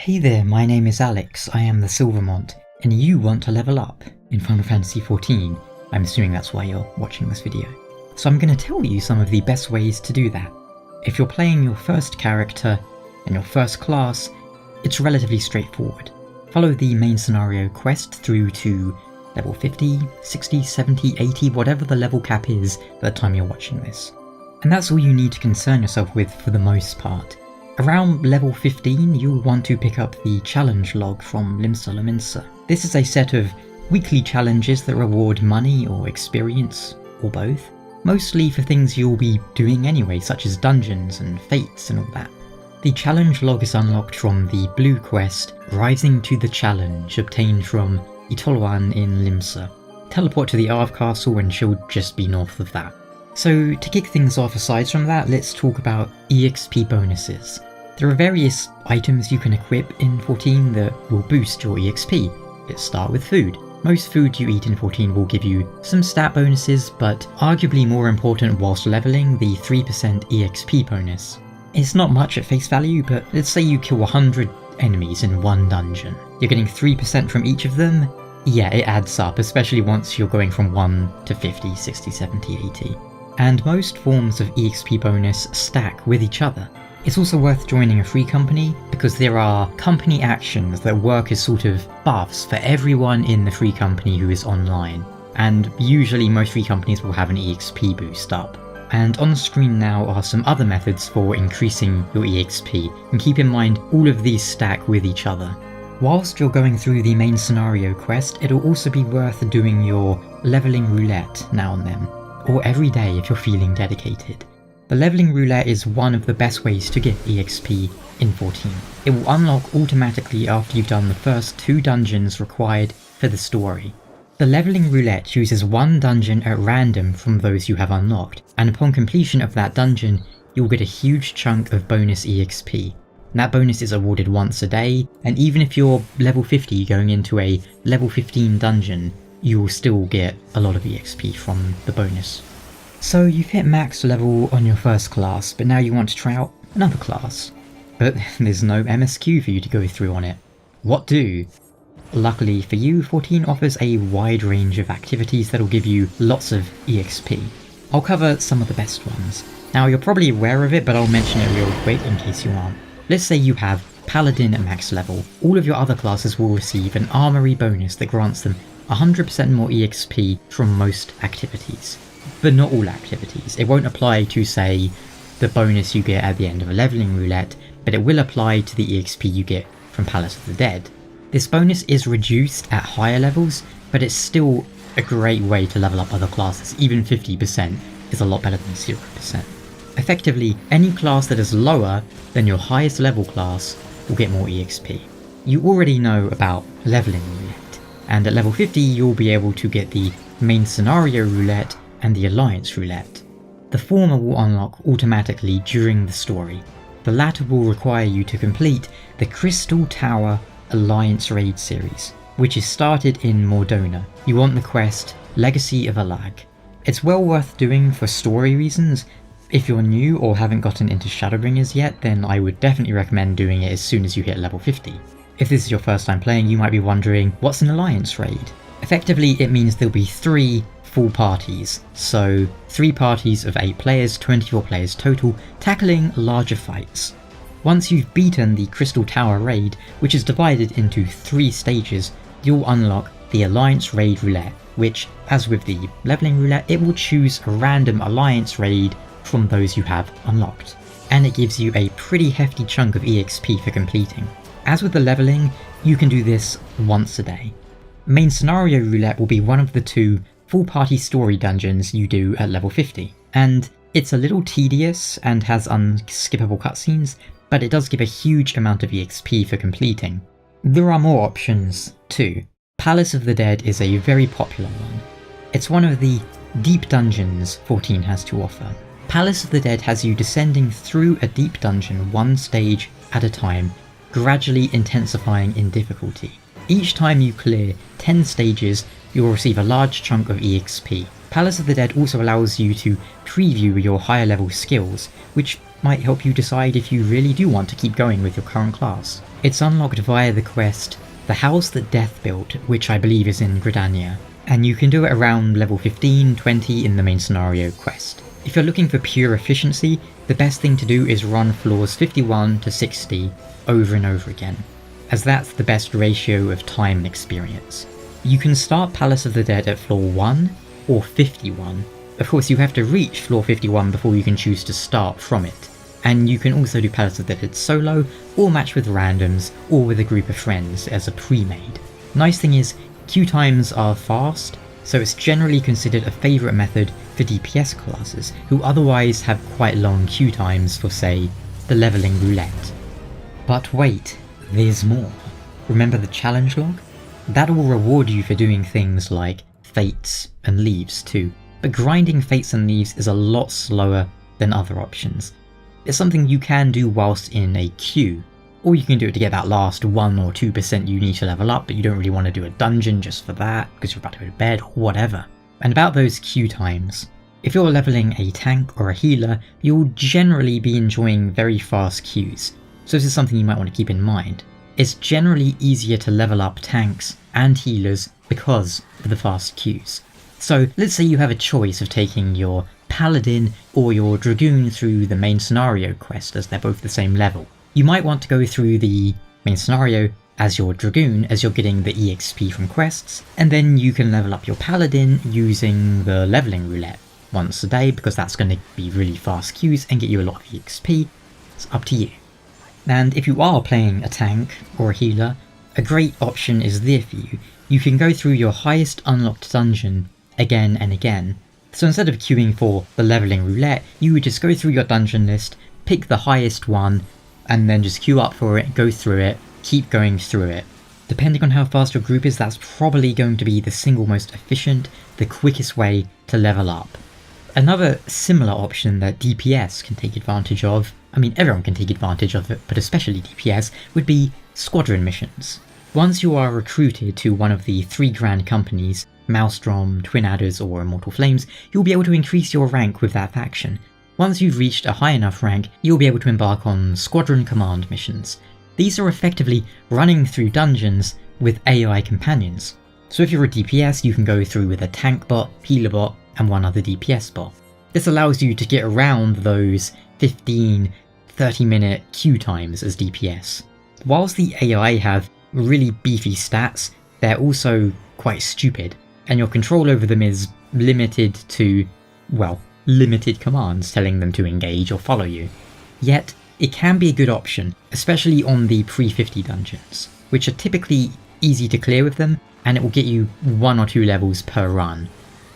Hey there, my name is Alex, I am the Silver Mont, and you want to level up in Final Fantasy XIV. I'm assuming that's why you're watching this video. So I'm going to tell you some of the best ways to do that. If you're playing your first character and your first class, it's relatively straightforward. Follow the main scenario quest through to level 50, 60, 70, 80, whatever the level cap is at the time you're watching this. And that's all you need to concern yourself with for the most part. Around level 15, you'll want to pick up the challenge log from Limsa. This is a set of weekly challenges that reward money or experience, or both, mostly for things you'll be doing anyway, such as dungeons and fates and all that. The challenge log is unlocked from the blue quest, Rising to the Challenge, obtained from Itolwan in Limsa. Teleport to the Arv Castle and she'll just be north of that. So to kick things off aside from that, let's talk about Exp Bonuses. There are various items you can equip in 14 that will boost your EXP. Let's start with food. Most food you eat in 14 will give you some stat bonuses, but arguably more important whilst leveling, the 3% EXP bonus. It's not much at face value, but let's say you kill 100 enemies in one dungeon. You're getting 3% from each of them. Yeah, it adds up, especially once you're going from 1 to 50, 60, 70, 80. And most forms of EXP bonus stack with each other. It's also worth joining a free company, because there are company actions that work as sort of buffs for everyone in the free company who is online, and usually most free companies will have an EXP boost up. And on screen now are some other methods for increasing your EXP, and keep in mind all of these stack with each other. Whilst you're going through the main scenario quest, it'll also be worth doing your leveling roulette now and then, or every day if you're feeling dedicated. The leveling roulette is one of the best ways to get EXP in 14. It will unlock automatically after you've done the first 2 dungeons required for the story. The leveling roulette chooses one dungeon at random from those you have unlocked, and upon completion of that dungeon, you'll get a huge chunk of bonus EXP. That bonus is awarded once a day, and even if you're level 50 going into a level 15 dungeon, you will still get a lot of EXP from the bonus. So you've hit max level on your first class, but now you want to try out another class. But there's no MSQ for you to go through on it. What do? Luckily for you, 14 offers a wide range of activities that'll give you lots of EXP. I'll cover some of the best ones. Now you're probably aware of it, but I'll mention it real quick in case you aren't. Let's say you have Paladin at max level. All of your other classes will receive an Armory Bonus that grants them 100% more EXP from most activities. But not all activities. It won't apply to, say, the bonus you get at the end of a leveling roulette, but it will apply to the EXP you get from Palace of the Dead. This bonus is reduced at higher levels, but it's still a great way to level up other classes. Even 50% is a lot better than 0%. Effectively, any class that is lower than your highest level class will get more EXP. You already know about leveling roulette, and at level 50 you'll be able to get the main scenario roulette and the Alliance Roulette. The former will unlock automatically during the story. The latter will require you to complete the Crystal Tower Alliance Raid series, which is started in Mordona. You want the quest Legacy of Alag. It's well worth doing for story reasons. If you're new or haven't gotten into Shadowbringers yet, then I would definitely recommend doing it as soon as you hit level 50. If this is your first time playing, you might be wondering, what's an Alliance Raid? Effectively, it means there'll be 3 full parties, so 3 parties of 8 players, 24 players total, tackling larger fights. Once you've beaten the Crystal Tower raid, which is divided into 3 stages, you'll unlock the Alliance Raid Roulette, which, as with the leveling roulette, it will choose a random Alliance raid from those you have unlocked, and it gives you a pretty hefty chunk of EXP for completing. As with the leveling, you can do this once a day. Main Scenario Roulette will be one of the 2 full party story dungeons you do at level 50, and it's a little tedious and has unskippable cutscenes, but it does give a huge amount of EXP for completing. There are more options too. Palace of the Dead is a very popular one. It's one of the deep dungeons 14 has to offer. Palace of the Dead has you descending through a deep dungeon 1 stage at a time, gradually intensifying in difficulty. Each time you clear 10 stages, you'll receive a large chunk of EXP. Palace of the Dead also allows you to preview your higher level skills, which might help you decide if you really do want to keep going with your current class. It's unlocked via the quest The House That Death Built, which I believe is in Gridania, and you can do it around level 15-20 in the main scenario quest. If you're looking for pure efficiency, the best thing to do is run floors 51 to 60 over and over again, as that's the best ratio of time and experience. You can start Palace of the Dead at floor 1 or 51. Of course, you have to reach floor 51 before you can choose to start from it, and you can also do Palace of the Dead solo, or match with randoms, or with a group of friends as a pre-made. Nice thing is, queue times are fast, so it's generally considered a favourite method for DPS classes, who otherwise have quite long queue times for, say, the levelling roulette. But wait, there's more. Remember the challenge log? That will reward you for doing things like fates and leaves too, but grinding fates and leaves is a lot slower than other options. It's something you can do whilst in a queue, or you can do it to get that last 1 or 2% you need to level up, but you don't really want to do a dungeon just for that, because you're about to go to bed, or whatever. And about those queue times, if you're leveling a tank or a healer, you'll generally be enjoying very fast queues, so this is something you might want to keep in mind. It's generally easier to level up tanks and healers because of the fast queues. So let's say you have a choice of taking your Paladin or your Dragoon through the main scenario quest, as they're both the same level. You might want to go through the main scenario as your Dragoon, as you're getting the EXP from quests, and then you can level up your Paladin using the leveling roulette once a day, because that's going to be really fast queues and get you a lot of EXP. It's up to you. And if you are playing a tank or a healer, a great option is there for you. You can go through your highest unlocked dungeon again and again. So instead of queuing for the leveling roulette, you would just go through your dungeon list, pick the highest one, and then just queue up for it, go through it, keep going through it. Depending on how fast your group is, that's probably going to be the single most efficient, the quickest way to level up. Another similar option that DPS can take advantage of, I mean everyone can take advantage of it, but especially DPS, would be Squadron Missions. Once you are recruited to one of the 3 grand companies, Maelstrom, Twin Adders or Immortal Flames, you'll be able to increase your rank with that faction. Once you've reached a high enough rank, you'll be able to embark on Squadron Command missions. These are effectively running through dungeons with AI companions. So if you're a DPS, you can go through with a tank bot, healer bot, and one other DPS bot. This allows you to get around those 15-30 minute queue times as DPS. Whilst the AI have really beefy stats, they're also quite stupid, and your control over them is limited to, well, limited commands telling them to engage or follow you. Yet, it can be a good option, especially on the pre-50 dungeons, which are typically easy to clear with them, and it will get you 1 or 2 levels per run.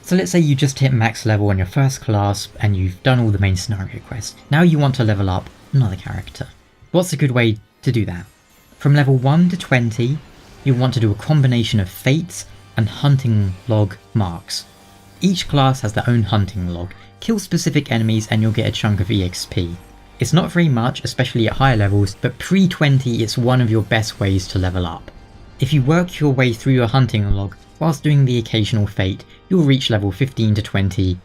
So let's say you just hit max level on your first class, and you've done all the main scenario quests. Now you want to level up another character. What's a good way to do that? From level 1 to 20, you'll want to do a combination of fates and hunting log marks. Each class has their own hunting log. Kill specific enemies and you'll get a chunk of EXP. It's not very much, especially at higher levels, but pre-20 it's one of your best ways to level up. If you work your way through your hunting log whilst doing the occasional fate, you'll reach level 15 to 20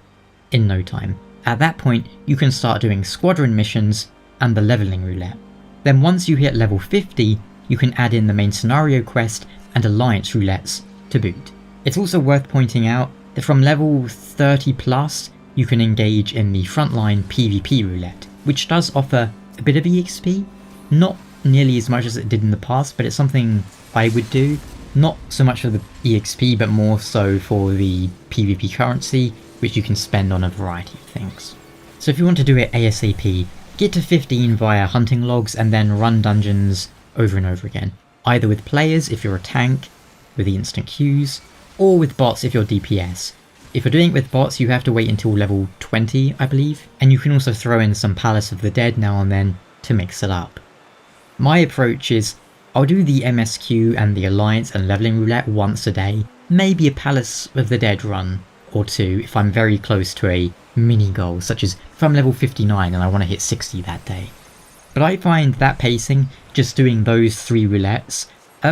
in no time. At that point, you can start doing Squadron Missions and the leveling roulette. Then once you hit level 50, you can add in the main scenario quest and alliance roulettes to boot. It's also worth pointing out that from level 30 plus, you can engage in the Frontline Pvp roulette, which does offer a bit of EXP, not nearly as much as it did in the past, but it's something I would do. Not so much for the EXP, but more so for the PvP currency, which you can spend on a variety of things. So if you want to do it ASAP, get to 15 via hunting logs and then run dungeons over and over again, either with players if you're a tank, with the instant queues, or with bots if you're DPS. If you're doing it with bots, you have to wait until level 20, I believe, and you can also throw in some Palace of the Dead now and then to mix it up. My approach is, I'll do the MSQ and the Alliance and Leveling Roulette once a day, maybe a Palace of the Dead run or 2 if I'm very close to a mini goal, such as if I'm level 59 and I want to hit 60 that day. But I find that pacing, just doing those 3 roulettes,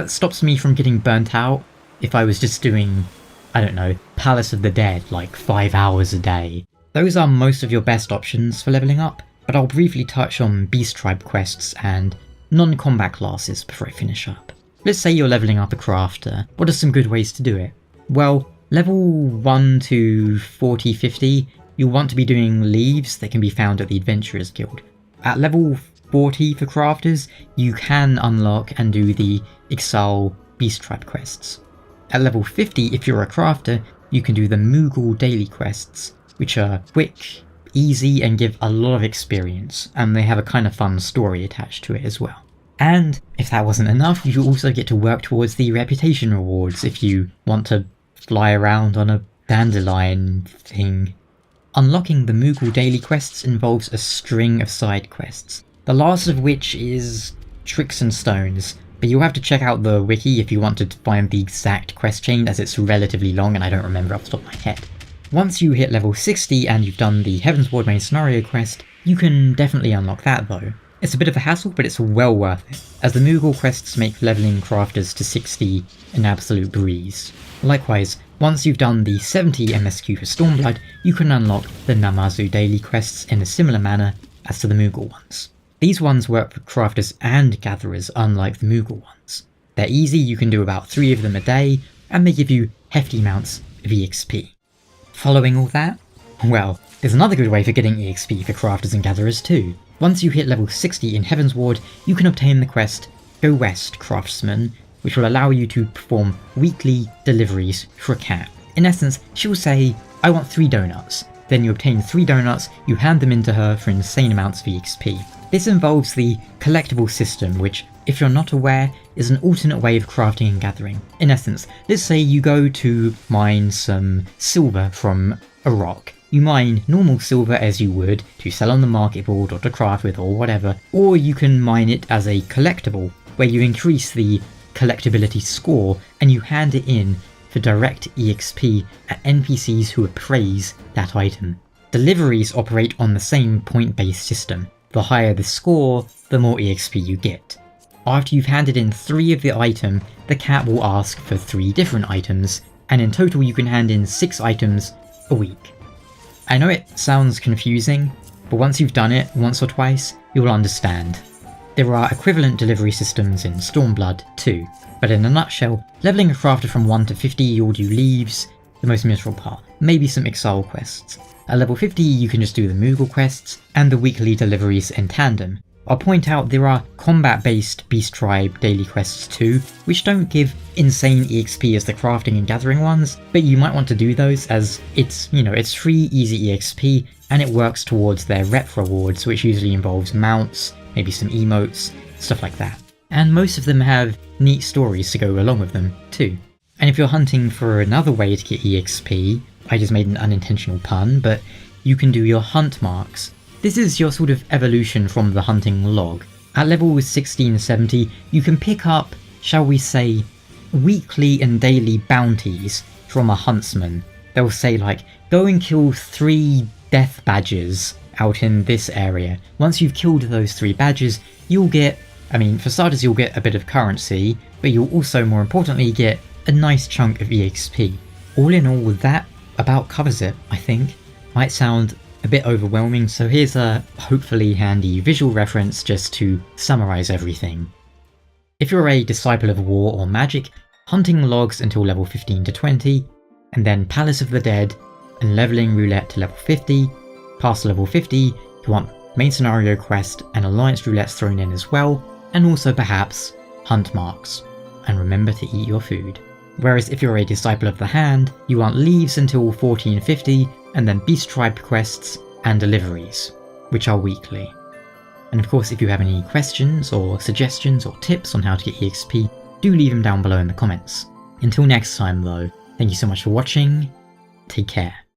stops me from getting burnt out if I was just doing, I don't know, Palace of the Dead like 5 hours a day. Those are most of your best options for leveling up, but I'll briefly touch on Beast Tribe quests and non-combat classes before I finish up. Let's say you're leveling up a crafter. What are some good ways to do it? Well, level 1 to 40-50, you'll want to be doing leaves that can be found at the Adventurers Guild. At level 40 for crafters, you can unlock and do the Exile Beast Tribe quests. At level 50, if you're a crafter, you can do the Moogle daily quests, which are quick, easy, and give a lot of experience, and they have a kind of fun story attached to it as well. And if that wasn't enough, you also get to work towards the reputation rewards if you want to fly around on a dandelion thing. Unlocking the Moogle daily quests involves a string of side quests, the last of which is Tricks and Stones, but you'll have to check out the wiki if you want to find the exact quest chain, as it's relatively long and I don't remember off the top of my head. Once you hit level 60 and you've done the Heavensward main scenario quest, you can definitely unlock that though. It's a bit of a hassle, but it's well worth it, as the Moogle quests make leveling crafters to 60 an absolute breeze. Likewise, once you've done the 70 MSQ for Stormblood, you can unlock the Namazu daily quests in a similar manner as to the Moogle ones. These ones work for crafters and gatherers, unlike the Moogle ones. They're easy, you can do about 3 of them a day, and they give you hefty amounts of EXP. Following all that? Well, there's another good way for getting EXP for crafters and gatherers too. Once you hit level 60 in Heavensward, you can obtain the quest Go West Craftsman, which will allow you to perform weekly deliveries for a cat. In essence, she'll say, I want 3 donuts. Then you obtain 3 donuts, you hand them in to her for insane amounts of EXP. This involves the collectible system, which, if you're not aware, is an alternate way of crafting and gathering. In essence, let's say you go to mine some silver from a rock. You mine normal silver as you would to sell on the market board or to craft with or whatever, or you can mine it as a collectible, where you increase the collectability score and you hand it in for direct EXP at NPCs who appraise that item. Deliveries operate on the same point-based system. The higher the score, the more EXP you get. After you've handed in 3 of the item, the cat will ask for 3 different items, and in total you can hand in 6 items a week. I know it sounds confusing, but once you've done it once or twice, you'll understand. There are equivalent delivery systems in Stormblood too, but in a nutshell, leveling a crafter from 1 to 50 you'll do leaves, the most miserable part, maybe some exile quests. At level 50 you can just do the Moogle quests, and the weekly deliveries in tandem. I'll point out there are combat-based Beast Tribe daily quests too, which don't give insane EXP as the crafting and gathering ones, but you might want to do those as it's free easy EXP, and it works towards their rep rewards, which usually involves mounts, maybe some emotes, stuff like that. And most of them have neat stories to go along with them too. And if you're hunting for another way to get EXP, I just made an unintentional pun, but you can do your hunt marks. This is your sort of evolution from the hunting log. At level 16-70, you can pick up, shall we say, weekly and daily bounties from a huntsman. They'll say like, go and kill 3 death badgers out in this area. Once you've killed those 3 badgers, you'll get, for starters you'll get a bit of currency, but you'll also more importantly get a nice chunk of EXP. All in all, that about covers it, I think. Might sound a bit overwhelming, so here's a hopefully handy visual reference just to summarise everything. If you're a Disciple of War or Magic, hunting logs until level 15 to 20, and then Palace of the Dead, and levelling Roulette to level 50. Past level 50, you want main scenario quest and Alliance Roulettes thrown in as well, and also perhaps hunt marks. And remember to eat your food. Whereas if you're a Disciple of the Hand, you want leaves until 40 and 50, and then Beast Tribe quests and deliveries, which are weekly. And of course, if you have any questions or suggestions or tips on how to get EXP, do leave them down below in the comments. Until next time though, thank you so much for watching, take care.